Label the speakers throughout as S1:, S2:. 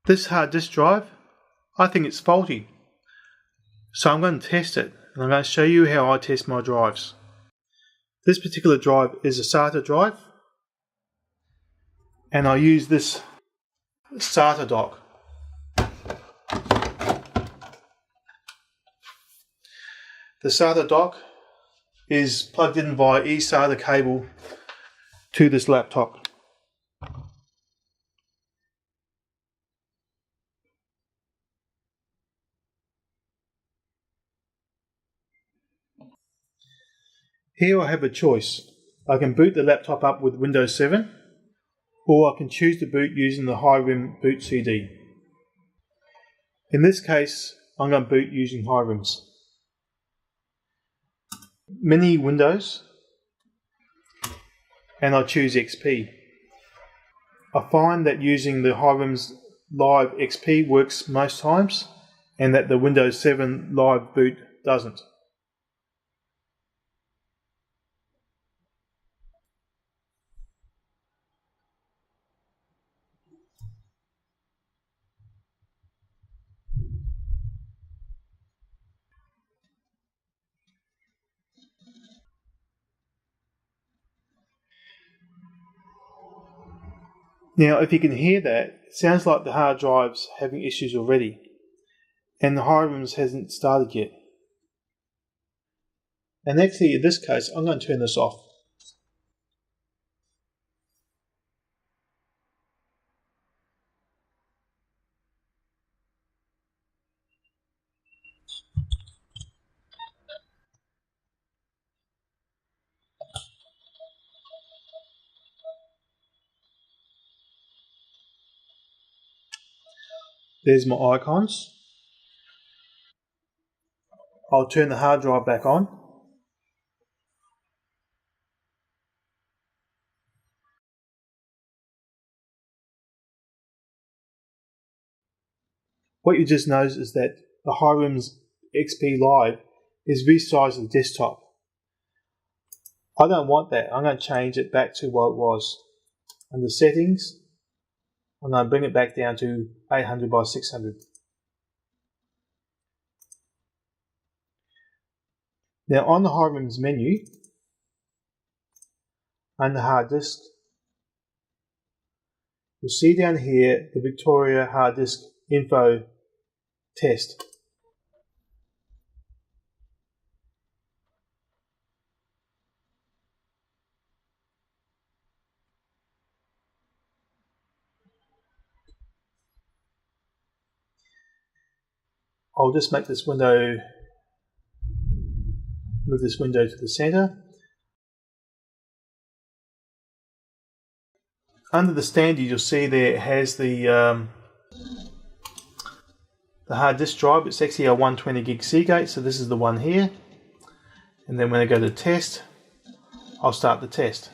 S1: This hard disk drive, I think it's faulty. So I'm going to test it, and I'm going to show you how I test my drives. This particular drive is a SATA drive, and I use this SATA dock. The SATA dock is plugged in via eSATA cable to this laptop. Here I have a choice. I can boot the laptop up with Windows 7, or I can choose to boot using the HiRIM boot CD. In this case, I'm going to boot using HiRIMS. Mini Windows, and I choose XP. I find that using the HiRIMS Live XP works most times, and that the Windows 7 Live boot doesn't. Now, if you can hear that, it sounds like the hard drive's having issues already, and the HiRIMS hasn't started yet. And actually, in this case, I'm going to turn this off. There's my icons. I'll turn the hard drive back on. What you just noticed is that the HiRIMS XP Live is resized to the desktop. I don't want that. I'm going to change it back to what it was. Under settings, I'm going to bring it back down to 800 by 600. Now on the HiRIMS menu, under hard disk, you'll see down here the Victoria hard disk info test. I'll just make this window, move this window to the center. Under the standard, you'll see there it has the hard disk drive. It's actually a 120 gig Seagate, so this is the one here. And then when I go to test, I'll start the test.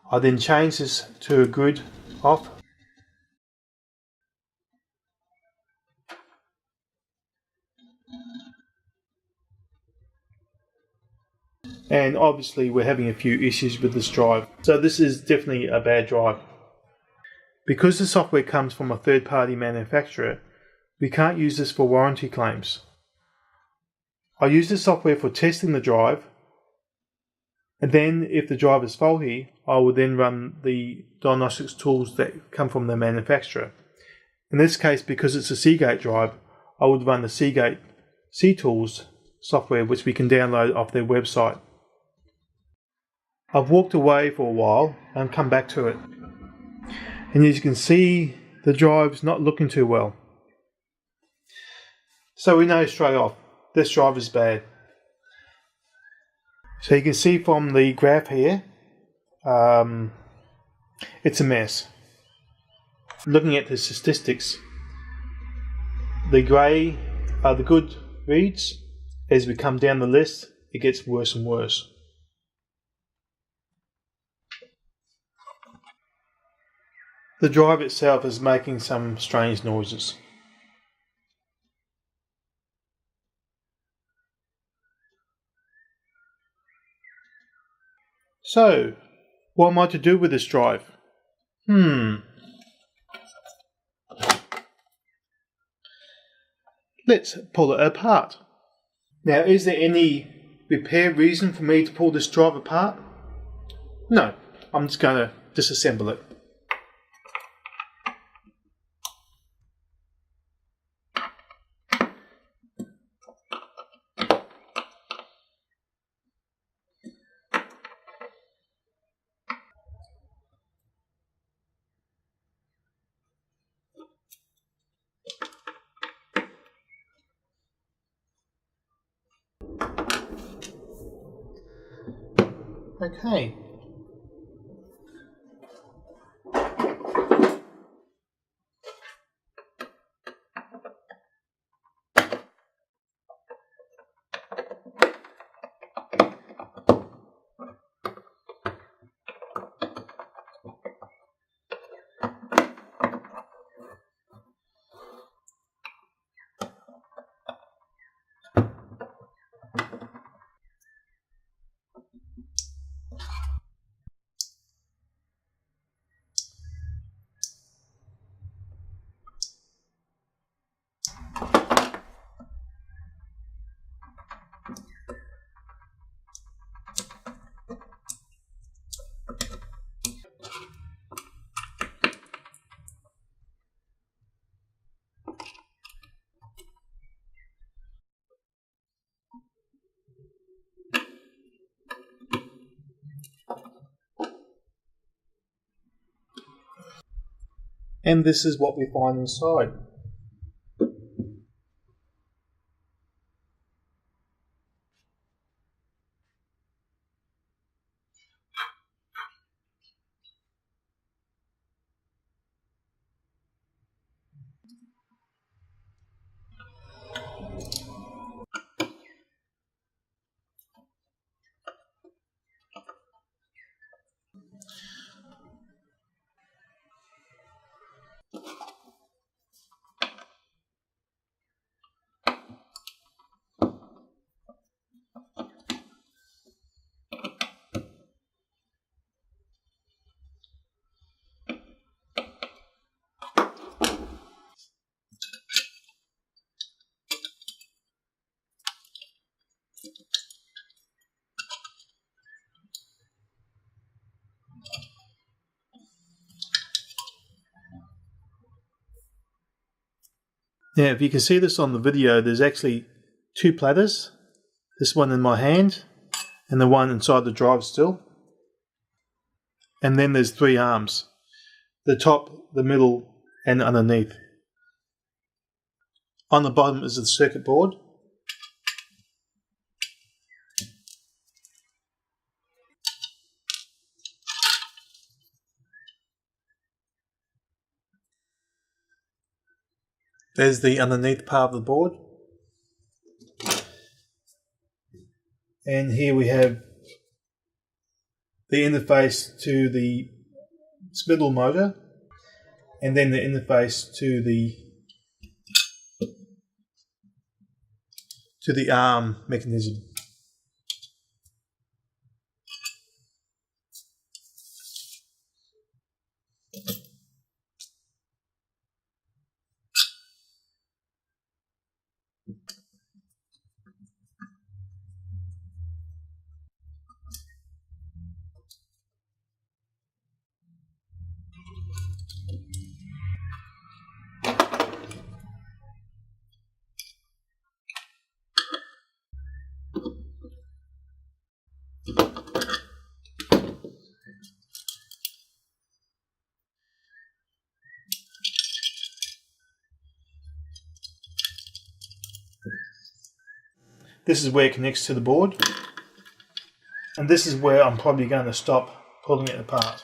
S1: I then change this to a grid off. And obviously we're having a few issues with this drive. So this is definitely a bad drive. Because the software comes from a third-party manufacturer, we can't use this for warranty claims. I use the software for testing the drive, and then if the drive is faulty, I will then run the diagnostics tools that come from the manufacturer. In this case, because it's a Seagate drive, I would run the Seagate CTools software, which we can download off their website. I've walked away for a while and come back to it. And as you can see, the drive's not looking too well. So we know straight off, this drive is bad. So you can see from the graph here, it's a mess. Looking at the statistics, the grey are the good reads. As we come down the list, it gets worse and worse. The drive itself is making some strange noises. So, what am I to do with this drive? Let's pull it apart. Now, is there any repair reason for me to pull this drive apart? No, I'm just going to disassemble it. Okay. And this is what we find inside. Now, if you can see this on the video, there's actually two platters. This one in my hand, and the one inside the drive still. And then there's three arms. The top, the middle, and underneath. On the bottom is the circuit board. There's the underneath part of the board. And here we have the interface to the spindle motor, and then the interface to the arm mechanism. This is where it connects to the board, and this is where I'm probably going to stop pulling it apart.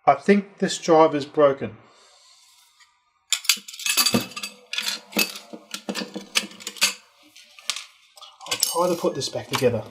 S1: I think this drive is broken. I'll try to put this back together.